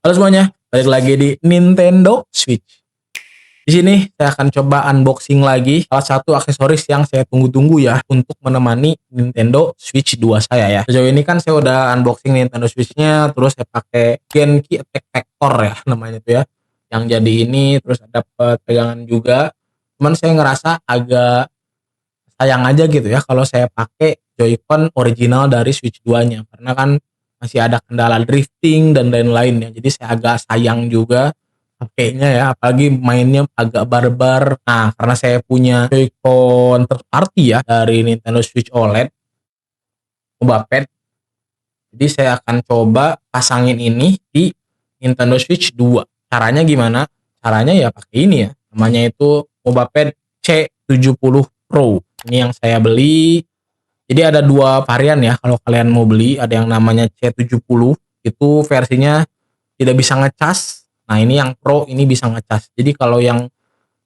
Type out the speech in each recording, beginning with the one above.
Halo semuanya, balik lagi di Nintendo Switch. Di sini saya akan coba unboxing lagi salah satu aksesoris yang saya tunggu-tunggu ya untuk menemani Nintendo Switch 2 saya ya. Sejauh ini kan saya udah unboxing Nintendo Switch-nya, terus saya pakai Genki Attack Factor ya namanya tuh ya. Yang jadi ini terus ada pegangan juga. Cuman saya ngerasa agak sayang aja gitu ya kalau saya pakai Joy-Con original dari Switch 2-nya karena kan masih ada kendala drifting dan lain-lain ya. Jadi saya agak sayang juga pakainya ya, apalagi mainnya agak barbar. Nah, karena saya punya Joy-Con third party ya dari Nintendo Switch OLED, Mobile Pad. Jadi saya akan coba pasangin ini di Nintendo Switch 2. Caranya gimana? Caranya ya pakai ini ya. Namanya itu Mobile Pad C70 Pro. Ini yang saya beli. Jadi ada dua varian ya kalau kalian mau beli, ada yang namanya C70 itu versinya tidak bisa ngecas. Nah, ini yang Pro ini bisa ngecas. Jadi kalau yang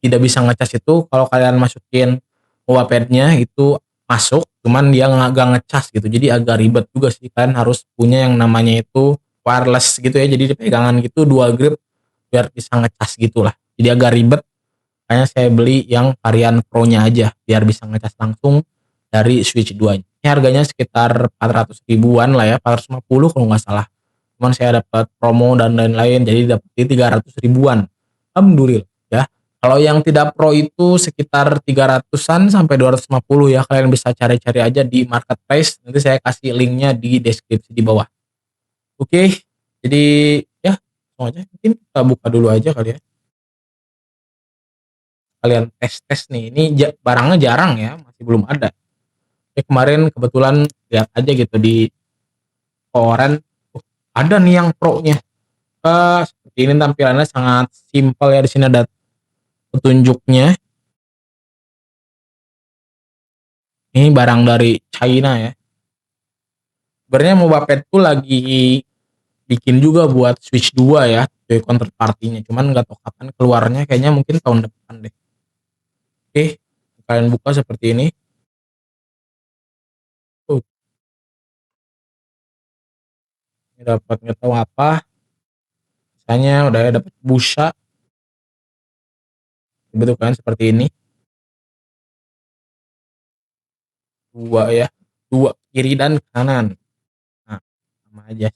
tidak bisa ngecas itu kalau kalian masukin mobile pad-nya itu masuk, cuman dia nggak ngecas gitu. Jadi agak ribet juga sih, kalian harus punya yang namanya itu wireless gitu ya. Jadi di pegangan gitu dua grip biar bisa ngecas gitulah. Jadi agak ribet. Makanya saya beli yang varian Pro-nya aja biar bisa ngecas langsung dari Switch 2. Ini harganya sekitar 400 ribuan lah ya, 450 kalau nggak salah. Cuman saya dapat promo dan lain-lain jadi dapat di 300 ribuan. Alhamdulillah ya. Kalau yang tidak pro itu sekitar 300-an sampai 250 ya. Kalian bisa cari-cari aja di marketplace. Nanti saya kasih linknya di deskripsi di bawah. Oke, jadi ya langsung aja. Mungkin kita buka dulu aja kali ya. Kalian tes-tes nih. Ini barangnya jarang ya, masih belum ada. Kemarin kebetulan lihat aja gitu di koran, ada nih yang pro-nya. Seperti ini tampilannya sangat simpel ya, di sini ada petunjuknya. Ini barang dari China ya. Sebenarnya Mobapad tuh lagi bikin juga buat Switch 2 ya, dari counterparty-nya. Cuman nggak tahu kapan keluarnya, kayaknya mungkin tahun depan deh. Oke, kalian buka seperti ini. Uh, ini dapat nggak tahu apa. Misalnya udah dapat busa, bentukannya seperti ini. Dua ya, dua kiri dan kanan. Nah, sama aja.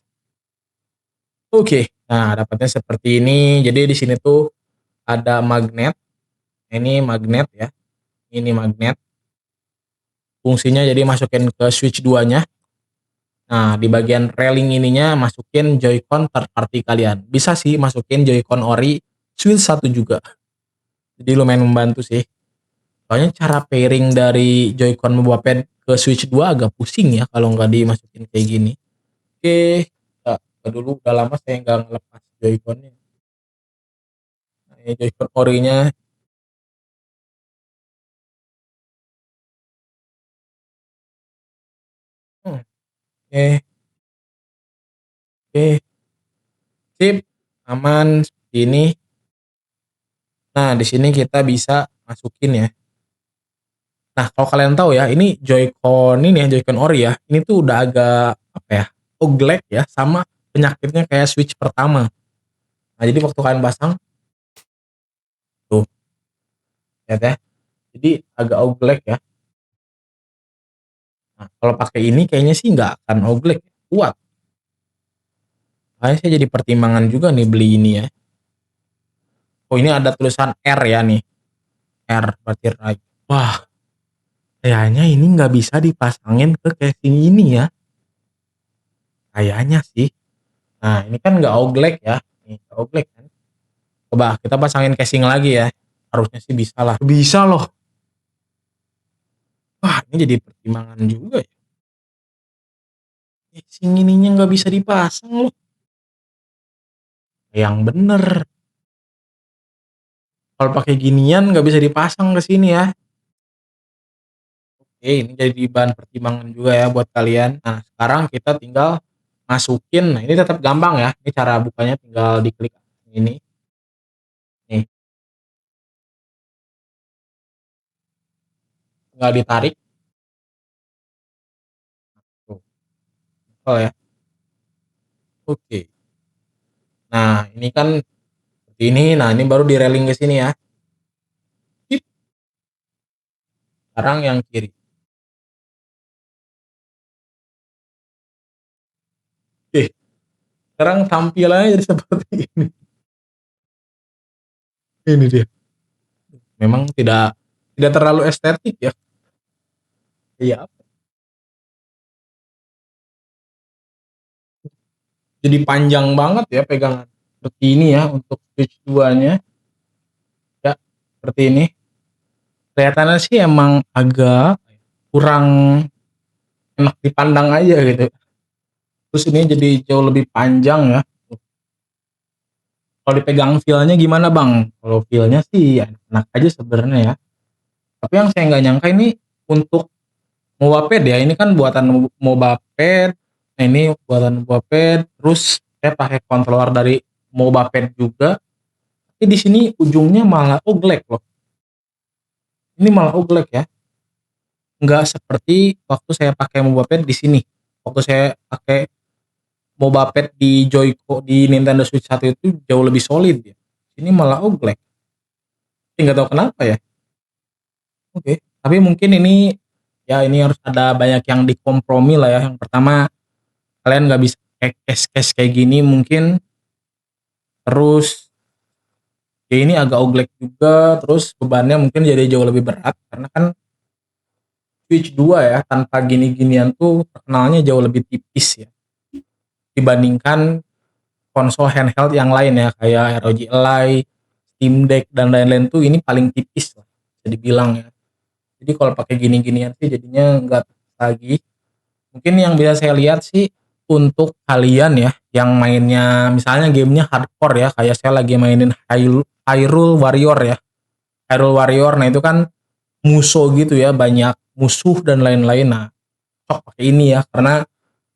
Oke, nah dapatnya seperti ini. Jadi di sini tuh ada magnet. Ini magnet ya. Ini magnet. Fungsinya jadi masukin ke Switch 2-nya. Nah, di bagian railing ininya masukin Joy-Con third party kalian. Bisa sih masukin Joy-Con ori Switch 1 juga. Jadi lumayan membantu sih. Soalnya cara pairing dari Joy-Con Mobile Pad ke Switch 2 agak pusing ya kalau nggak dimasukin kayak gini. Oke, kita buka dulu. Udah lama saya nggak ngelepas Joy-Con-nya. Nah, ini Joy-Con orinya. Oke, oke, sip, aman seperti ini. Nah, di sini kita bisa masukin ya. Nah, kalau kalian tahu ya, ini Joy-Con ini ya, Joy-Con ori ya, ini tuh udah agak apa ya, oglek ya, sama penyakitnya kayak Switch pertama. Nah, jadi waktu kalian pasang tuh, lihat ya, jadi agak oglek ya. Nah, kalau pakai ini kayaknya sih nggak akan oglek, kuat. Makanya saya jadi pertimbangan juga nih beli ini ya. Oh, ini ada tulisan R ya nih, R berarti right. Wah, kayaknya ini nggak bisa dipasangin ke casing ini ya. Kayaknya sih. Nah, ini kan nggak oglek ya. Nih, nggak oglek kan. Coba kita pasangin casing lagi ya. Harusnya sih bisa lah. Bisa loh. Wah, ini jadi pertimbangan juga ya. Casing ininya nggak bisa dipasang loh. Yang bener. Kalau pakai ginian nggak bisa dipasang ke sini ya. Oke, ini jadi bahan pertimbangan juga ya buat kalian. Nah, sekarang kita tinggal masukin. Nah, ini tetap gampang ya. Ini cara bukanya tinggal diklik ini. Nih, tinggal ditarik. Tuh, oh ya. Oke. Nah, ini kan seperti ini. Nah, ini baru di railing ke sini ya. Sip. Sekarang yang kiri. Eh, sekarang tampilannya jadi seperti ini. Ini dia. Memang tidak tidak terlalu estetik ya. Iya. Jadi panjang banget ya pegangan. Seperti ini ya untuk Switch 2-nya. Ya, seperti ini. Kelihatannya sih emang agak kurang enak dipandang aja gitu. Terus ini jadi jauh lebih panjang ya. Kalau dipegang feel-nya gimana bang? Kalau feel-nya sih ya enak aja sebenarnya ya. Tapi yang saya nggak nyangka ini untuk Mobapad ya. Ini kan buatan Mobapad. Nah ini buatan Mobapad. Terus saya pakai controller dari Mobapad juga. Tapi di sini ujungnya malah oglek loh. Ini malah oglek ya. Nggak seperti waktu saya pakai Mobapad di sini. Waktu saya pakai Mobapad di Joyco di Nintendo Switch 1 itu jauh lebih solid ya. Ini malah oglek. Nggak tahu kenapa ya. Oke. Tapi mungkin ini ya ini harus ada banyak yang dikompromi lah ya. Yang pertama kalian nggak bisa kayak case kayak gini mungkin. Terus ya ini agak oglek juga. Terus bebannya mungkin jadi jauh lebih berat karena kan Switch 2 ya tanpa gini-ginian tuh terkenalnya jauh lebih tipis ya dibandingkan konsol handheld yang lain ya kayak ROG Ally, Steam Deck dan lain-lain tuh ini paling tipis lah bisa dibilang ya. Jadi kalau pakai gini-ginian sih jadinya enggak lagi. Mungkin yang bisa saya lihat sih untuk kalian ya yang mainnya misalnya gamenya hardcore ya kayak saya lagi mainin Hyrule Warrior ya. Hyrule Warrior nah itu kan musuh gitu ya banyak musuh dan lain-lain. Nah, cocok pakai ini ya karena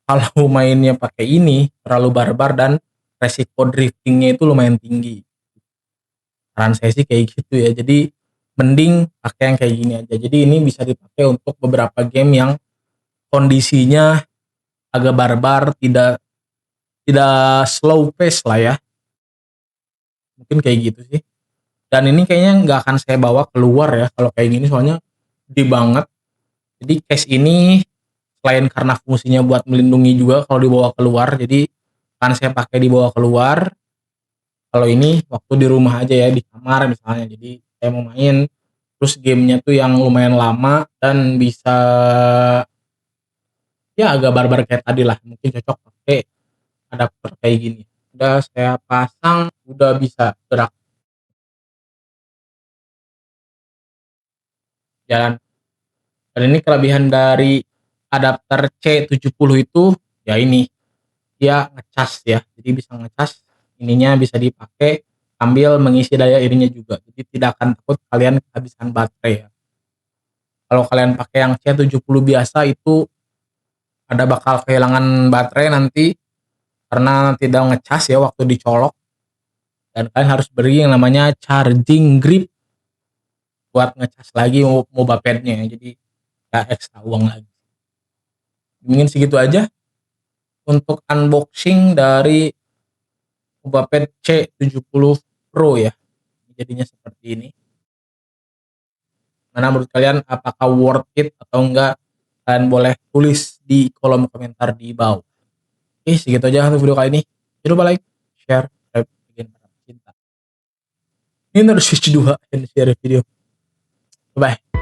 kalau mainnya pakai ini terlalu barbar dan resiko driftingnya itu lumayan tinggi. Saran saya sih kayak gitu ya. Jadi mending pakai yang kayak gini aja. Jadi ini bisa dipakai untuk beberapa game yang kondisinya agak barbar, tidak tidak slow pace lah ya. Mungkin kayak gitu sih. Dan ini kayaknya nggak akan saya bawa keluar ya kalau kayak gini soalnya gede banget. Jadi case ini selain karena fungsinya buat melindungi juga kalau dibawa keluar, jadi kan saya pakai dibawa keluar. Kalau ini waktu di rumah aja ya di kamar misalnya. Jadi saya mau main terus gamenya tuh yang lumayan lama dan bisa ya agak barbar kayak tadi lah. Mungkin cocok pakai adapter kayak gini. Udah saya pasang, udah bisa gerak jalan. Dan ini kelebihan dari adapter C70 itu ya ini dia ngecas ya. Jadi bisa ngecas ininya bisa dipakai sambil mengisi daya irinya juga. Jadi tidak akan takut kalian kehabisan baterai ya. Kalau kalian pakai yang C70 biasa itu ada bakal kehilangan baterai nanti karena tidak ngecas ya waktu dicolok dan kalian harus beri yang namanya charging grip buat ngecas lagi Mobapadnya ya. Jadi ya ekstra uang lagi. Mungkin segitu aja untuk unboxing dari Mobapad C70 Pro ya. Jadinya seperti ini. Mana menurut kalian apakah worth it atau enggak? Kalian boleh tulis di kolom komentar di bawah. Oke, segitu aja untuk video kali ini. Jangan lupa like, share, subscribe, bikin para cinta. Ini harus Switch 2 dan share video. Bye.